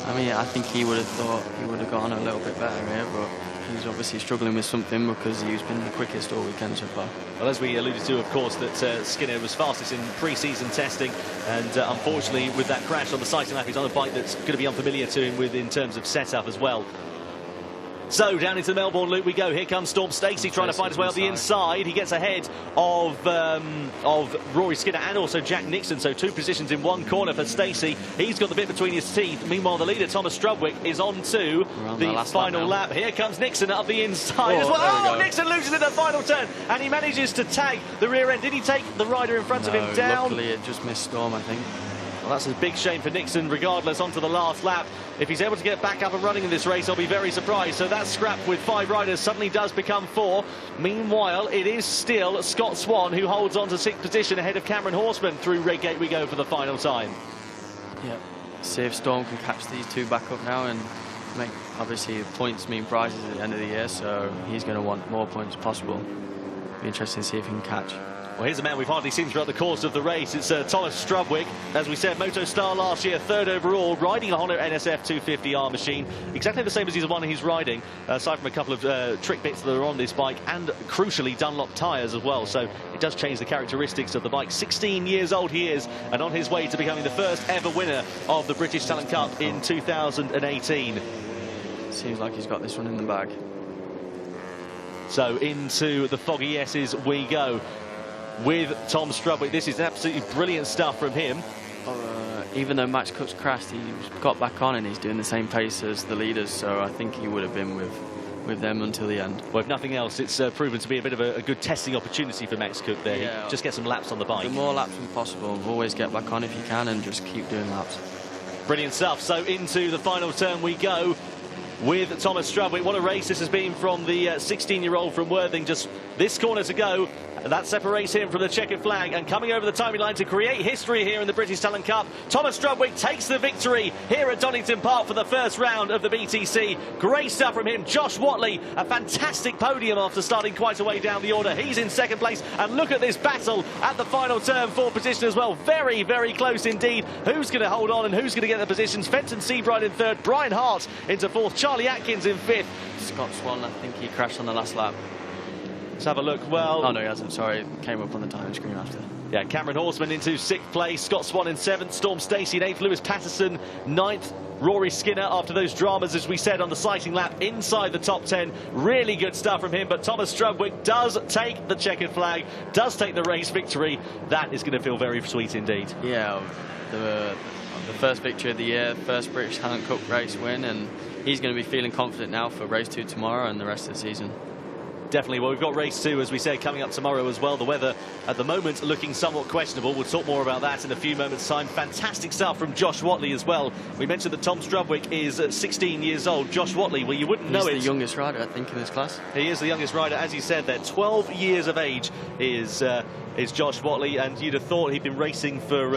Speaker 4: I mean, I think he would have thought he would have gone a little bit better here, but he's obviously struggling with something because he's been the quickest all weekend so far.
Speaker 3: Well, as we alluded to, of course, that Skinner was fastest in pre-season testing, and unfortunately, with that crash on the sighting lap, he's on a bike that's going to be unfamiliar to him in terms of setup as well. So down into the Melbourne loop we go. Here comes Storm Stacey trying to find his way up the inside. He gets ahead of Rory Skinner and also Jack Nixon. So 2 positions in 1 corner for Stacey. He's got the bit between his teeth. Meanwhile, the leader, Thomas Strubwick, is on to the final lap. Here comes Nixon up the inside as well. Oh, Nixon loses in the final turn, and he manages to tag the rear end. Did he take the rider in front of him down?
Speaker 4: Luckily, it just missed Storm, I think.
Speaker 3: Well, that's a big shame for Nixon, regardless, onto the last lap. If he's able to get back up and running in this race, I'll be very surprised. So that scrap with 5 riders suddenly does become 4. Meanwhile, it is still Scott Swan who holds on to 6th position ahead of Cameron Horseman. Through Red Gate we go for the final time.
Speaker 4: Yeah, see if Storm can catch these 2 back up now and make, obviously, points mean prizes at the end of the year, so he's going to want more points possible. Be interesting to see if he can catch.
Speaker 3: Well, here's a man we've hardly seen throughout the course of the race. It's Thomas Strubwick. As we said, Moto Star last year, 3rd overall, riding a Honda NSF250R machine. Exactly the same as the one he's riding, aside from a couple of trick bits that are on this bike, and crucially Dunlop tyres as well. So it does change the characteristics of the bike. 16 years old he is, and on his way to becoming the first ever winner of the British Talent Cup in 2018.
Speaker 4: Seems like he's got this one in the bag.
Speaker 3: So into the foggy S's we go with Tom Strubwick. This is absolutely brilliant stuff from him.
Speaker 4: Even though Max Cook's crashed, he got back on and he's doing the same pace as the leaders, so I think he would have been with them until the end.
Speaker 3: Well, if nothing else, it's proven to be a bit of a good testing opportunity for Max Cook there.
Speaker 4: Yeah,
Speaker 3: just get some laps on the bike.
Speaker 4: The more laps as possible, always get back on if you can and just keep doing laps.
Speaker 3: Brilliant stuff. So into the final turn we go with Thomas Strubwick. What a race this has been from the 16-year-old from Worthing. Just this corner to go. That separates him from the checkered flag, and coming over the timing line to create history here in the British Talent Cup, Thomas Strubwick takes the victory here at Donington Park for the first round of the BTC. Great stuff from him. Josh Watley, a fantastic podium after starting quite a way down the order. He's in 2nd place, and look at this battle at the final turn for position as well. Very, very close indeed. Who's going to hold on and who's going to get the positions? Fenton Seabright in 3rd, Brian Hart into 4th, Charlie Atkins in 5th.
Speaker 4: Scott Swan, I think he crashed on the last lap.
Speaker 3: Let's have a look. Well,
Speaker 4: oh no, he hasn't. Sorry, it came up on the time screen after.
Speaker 3: Yeah, Cameron Horseman into 6th place, Scott Swan in 7th, Storm Stacey in 8th, Lewis Patterson 9th, Rory Skinner after those dramas, as we said, on the sighting lap inside the top 10. Really good stuff from him, but Thomas Strubwick does take the checkered flag, does take the race victory. That is going to feel very sweet indeed.
Speaker 4: Yeah, the first victory of the year, first British Talent Cup race win, and he's going to be feeling confident now for race 2 tomorrow and the rest of the season.
Speaker 3: Definitely. Well, we've got race 2, as we said, coming up tomorrow as well. The weather at the moment looking somewhat questionable. We'll talk more about that in a few moments' time. Fantastic stuff from Josh Watley as well. We mentioned that Tom Strubwick is 16 years old. Josh Watley, well, you wouldn't know it.
Speaker 4: He's the youngest rider, I think, in his class.
Speaker 3: He is the youngest rider, as you said there. 12 years of age is Josh Watley, and you'd have thought he'd been racing for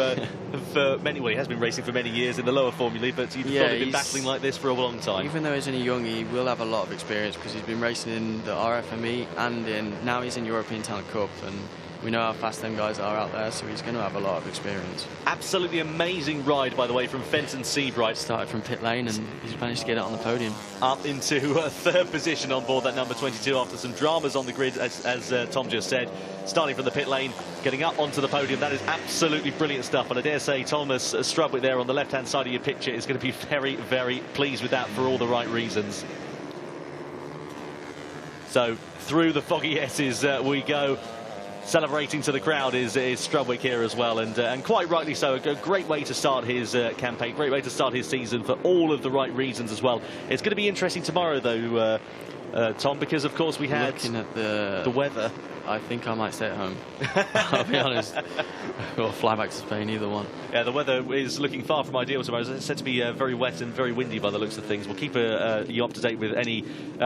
Speaker 3: many. Well, he has been racing for many years in the lower formulae, but you'd have thought he'd been battling like this for a long time.
Speaker 4: Even though he's only young, he will have a lot of experience because he's been racing in the RFME and now he's in European Talent Cup, and we know how fast them guys are out there, so he's going to have a lot of experience.
Speaker 3: Absolutely amazing ride, by the way, from Fenton Seabright.
Speaker 4: Started from pit lane and he's managed to get it on the podium.
Speaker 3: Up into 3rd position on board that number 22 after some dramas on the grid, as Tom just said. Starting from the pit lane, getting up onto the podium. That is absolutely brilliant stuff, and I dare say Thomas Strubwick there on the left-hand side of your picture is going to be very, very pleased with that for all the right reasons. So through the foggy S's we go. Celebrating to the crowd is Strubwick here as well, and quite rightly so. A great way to start his campaign, great way to start his season for all of the right reasons as well. It's going to be interesting tomorrow, though, Tom, because of course we had
Speaker 4: looking at the
Speaker 3: weather.
Speaker 4: I think I might stay at home. I'll be honest. Or fly back to Spain, either one.
Speaker 3: Yeah, the weather is looking far from ideal tomorrow. It's said to be very wet and very windy by the looks of things. We'll keep you up to date with any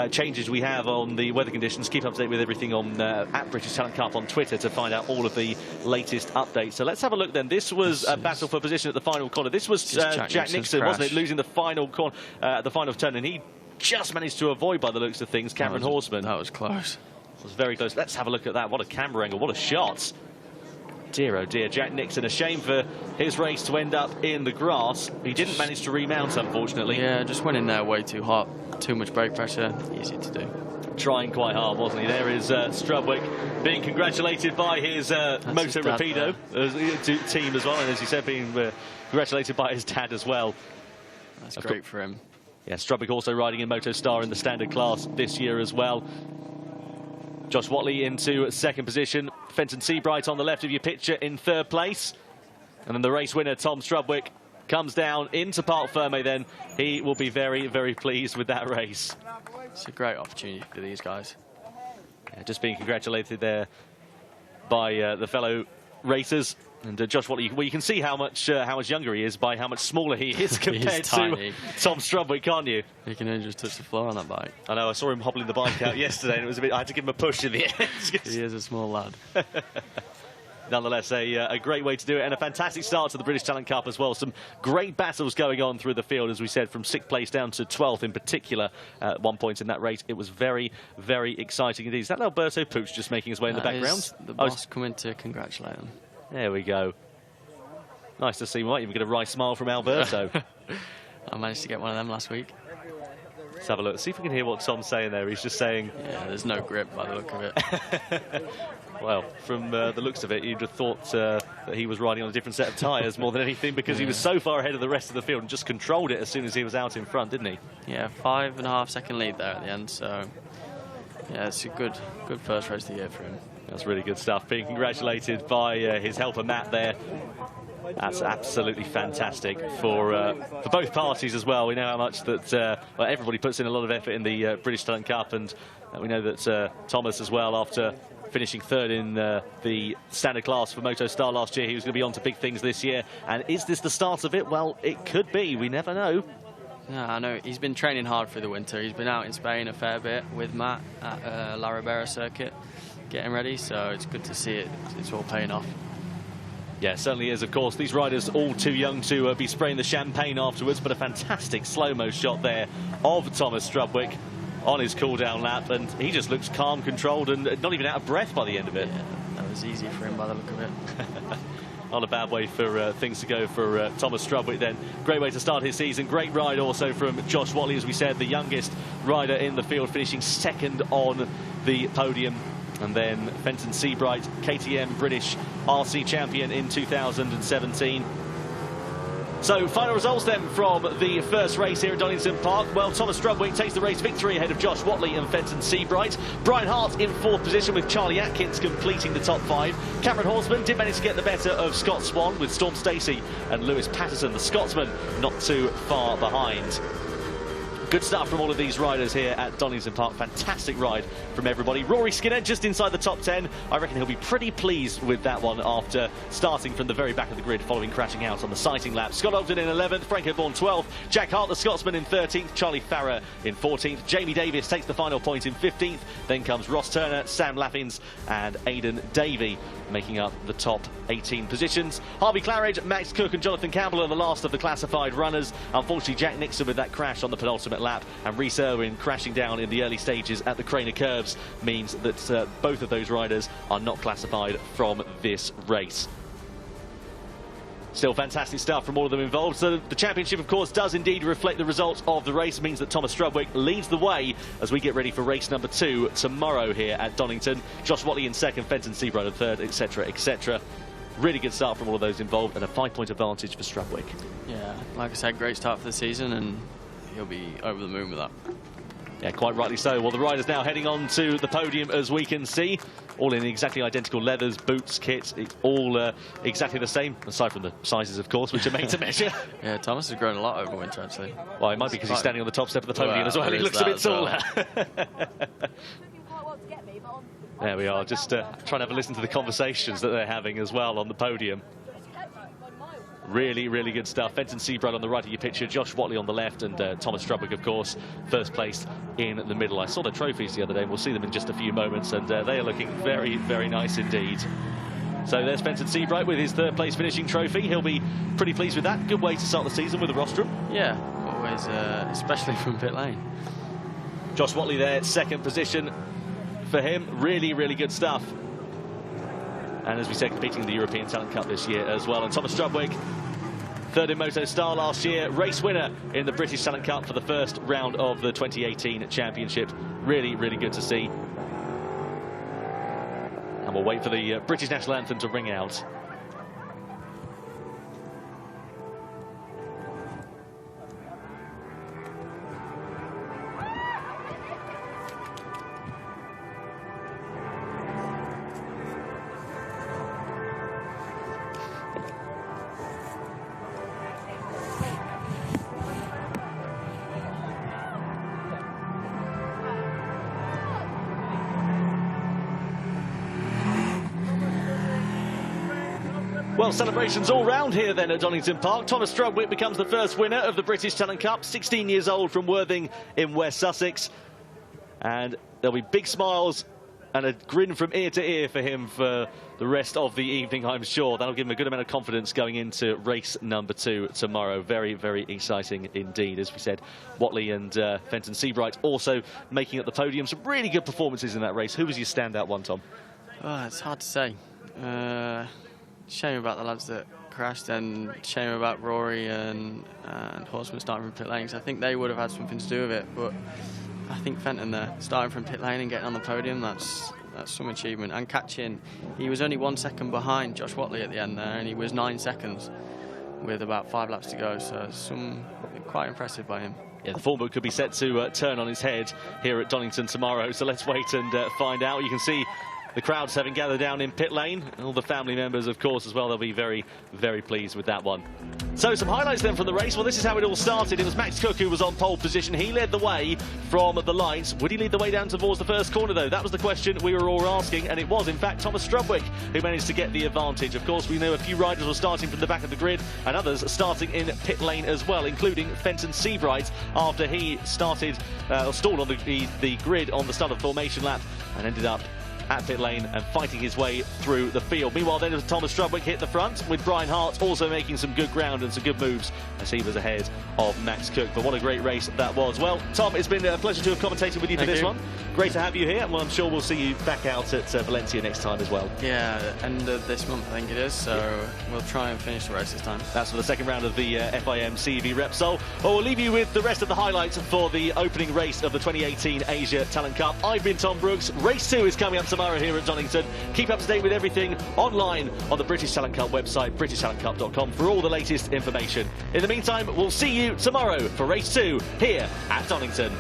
Speaker 3: changes we have on the weather conditions. Keep up to date with everything on at British Talent Cup on Twitter to find out all of the latest updates. So let's have a look then. This was a battle for position at the final corner. This was Jack Nixon, wasn't it, losing the final corner at the final turn, and he just managed to avoid, by the looks of things, Cameron Horseman.
Speaker 4: That was close.
Speaker 3: It was very close. Let's have a look at that. What a camera angle. What a shot. Dear, oh dear. Jack Nixon, a shame for his race to end up in the grass. He didn't manage to remount, unfortunately.
Speaker 4: Yeah, just went in there way too hot. Too much brake pressure. Easy to do.
Speaker 3: Trying quite hard, wasn't he? There is Strubwick being congratulated by his Moto Rapido team as well. And as you said, being congratulated by his dad as well.
Speaker 4: That's great for him.
Speaker 3: Yeah, Strubwick also riding in Moto Star in the standard class this year as well. Josh Watley into second position. Fenton Seabright on the left of your picture in third place. And then the race winner, Tom Strubwick, comes down into Parc Ferme then. He will be very, very pleased with that race.
Speaker 4: It's a great opportunity for these guys.
Speaker 3: Yeah, just being congratulated there by the fellow racers. And Josh Watley, well, you can see how much younger he is by how much smaller he is compared to Tom Strubwick, can't you?
Speaker 4: He can only just touch the floor on that bike.
Speaker 3: I know, I saw him hobbling the bike out yesterday, and it was a bit. I had to give him a push in the end.
Speaker 4: He is a small lad.
Speaker 3: Nonetheless, a great way to do it, and a fantastic start to the British Talent Cup as well. Some great battles going on through the field, as we said, from 6th place down to 12th in particular at one point in that race. It was very, very exciting indeed. Is that Alberto Puig just making his way in the background?
Speaker 4: The boss coming to congratulate him.
Speaker 3: There we go. Nice to see. We might even get a wry smile from Alberto.
Speaker 4: I managed to get one of them last week.
Speaker 3: Let's have a look. See if we can hear what Tom's saying there. He's just saying...
Speaker 4: Yeah, there's no grip by the look of it.
Speaker 3: Well, from the looks of it, you'd have thought that he was riding on a different set of tyres more than anything, because he was so far ahead of the rest of the field and just controlled it as soon as he was out in front, didn't he?
Speaker 4: Yeah, 5.5 second lead there at the end, so... Yeah, it's a good first race of the year for him.
Speaker 3: That's really good stuff. Being congratulated by his helper Matt there. That's absolutely fantastic for both parties as well. We know how much that well, everybody puts in a lot of effort in the British Talent Cup, and we know that Thomas as well, after finishing third in the standard class for Moto Star last year, he was going to be on to big things this year. And is this the start of it? Well, it could be. We never know.
Speaker 4: Yeah, I know. He's been training hard through the winter. He's been out in Spain a fair bit with Matt at La Ribera circuit, getting ready, so it's good to see it. It's all paying off.
Speaker 3: Yeah, it certainly is, of course. These riders all too young to be spraying the champagne afterwards, but a fantastic slow-mo shot there of Thomas Strubwick on his cool-down lap, and he just looks calm, controlled, and not even out of breath by the end of it.
Speaker 4: Yeah, that was easy for him by the look of it.
Speaker 3: Not a bad way for things to go for Thomas Strubwick then. Great way to start his season. Great ride also from Josh Watley, as we said, the youngest rider in the field, finishing second on the podium. And then Fenton Seabright, KTM British RC champion in 2017. So, final results then from the first race here at Donington Park. Well, Thomas Strubwick takes the race victory ahead of Josh Watley and Fenton Seabright. Brian Hart in 4th position, with Charlie Atkins completing the top 5. Cameron Horseman did manage to get the better of Scott Swan, with Storm Stacey and Lewis Patterson, the Scotsman, not too far behind. Good stuff from all of these riders here at Donington Park. Fantastic ride from everybody. Rory Skinner just inside the top 10. I reckon he'll be pretty pleased with that one after starting from the very back of the grid following crashing out on the sighting lap. Scott Ogden in 11th, Franco Bourne 12th, Jack Hart the Scotsman in 13th, Charlie Farrer in 14th, Jamie Davis takes the final point in 15th, then comes Ross Turner, Sam Laffins and Aidan Davey making up the top 18 positions. Harvey Claridge, Max Cook and Jonathan Campbell are the last of the classified runners. Unfortunately, Jack Nixon with that crash on the penultimate lap, and Rhys Irwin crashing down in the early stages at the Craner Curves means that both of those riders are not classified from this race. Still fantastic stuff from all of them involved. So the championship, of course, does indeed reflect the results of the race. It means that Thomas Strubwick leads the way as we get ready for race number 2 tomorrow here at Donington. Josh Watley in 2nd, Fenton Seabright in 3rd, etc., etc. Really good start from all of those involved, and a 5-point advantage for Strubwick.
Speaker 4: Yeah, like I said, great start for the season, and he'll be over the moon with that.
Speaker 3: Yeah, quite rightly so. Well, the riders now heading on to the podium, as we can see. All in exactly identical leathers, boots, kits. It's all exactly the same, aside from the sizes, of course, which are made to measure.
Speaker 4: Yeah, Thomas has grown a lot over winter, actually.
Speaker 3: Well, it might be because he's standing on the top step of the podium as well. He looks a bit taller. There we are, just trying to have a listen to the conversations that they're having as well on the podium. Really, really good stuff. Fenton Seabright on the right of your picture, Josh Watley on the left, and Thomas Strubwick, of course, first place in the middle. I saw the trophies the other day, and we'll see them in just a few moments, and they are looking very, very nice indeed. So there's Fenton Seabright with his third place finishing trophy. He'll be pretty pleased with that. Good way to start the season with the rostrum.
Speaker 4: Yeah, always, especially from pit lane.
Speaker 3: Josh Watley there, second position for him. Really, really good stuff. And as we said, competing in the European Talent Cup this year as well. And Thomas Strubwick, third in Moto Star last year, race winner in the British Talent Cup for the first round of the 2018 championship. Really, really good to see. And we'll wait for the British National Anthem to ring out. Well, celebrations all round here then at Donington Park. Thomas Strubwick becomes the first winner of the British Talent Cup, 16 years old, from Worthing in West Sussex. And there'll be big smiles and a grin from ear to ear for him for the rest of the evening, I'm sure. That'll give him a good amount of confidence going into race number 2 tomorrow. Very, very exciting indeed. As we said, Watley and Fenton Seabright also making up the podium. Some really good performances in that race. Who was your standout one, Tom?
Speaker 4: Oh, it's hard to say. Shame about the lads that crashed, and shame about Rory and Horseman starting from pit lanes. I think they would have had something to do with it, but I think Fenton there, starting from pit lane and getting on the podium, that's some achievement. And catching, he was only 1 second behind Josh Watley at the end there, and he was 9 seconds with about 5 laps to go, so quite impressive by him.
Speaker 3: Yeah, the form book could be set to turn on his head here at Donington tomorrow, so let's wait and find out. You can see the crowds having gathered down in pit lane, and all the family members, of course, as well. They'll be very, very pleased with that one. So some highlights then from the race. Well, this is how it all started. It was Max Cook who was on pole position. He led the way from the lights. Would he lead the way down towards the first corner, though? That was the question we were all asking, and it was, in fact, Thomas Strubwick who managed to get the advantage. Of course, we know a few riders were starting from the back of the grid, and others starting in pit lane as well, including Fenton Seabright, after he started, stalled on the grid on the start of the formation lap and ended up at pit lane and fighting his way through the field. Meanwhile, then Thomas Strubwick hit the front, with Brian Hart also making some good ground and some good moves as he was ahead of Max Cook. But what a great race that was. Well, Tom, it's been a pleasure to have commentated with you for this one. Great to have you here, and well, I'm sure we'll see you back out at Valencia next time as well.
Speaker 4: Yeah, end of this month I think it is, so we'll try and finish the race this time.
Speaker 3: That's for the second round of the FIM CEV Repsol. Well, we'll leave you with the rest of the highlights for the opening race of the 2018 Asia Talent Cup. I've been Tom Brooks. Race 2 is coming up tomorrow here at Donington. Keep up to date with everything online on the British Talent Cup website, britishtalentcup.com, for all the latest information. In the meantime, we'll see you tomorrow for race 2 here at Donington.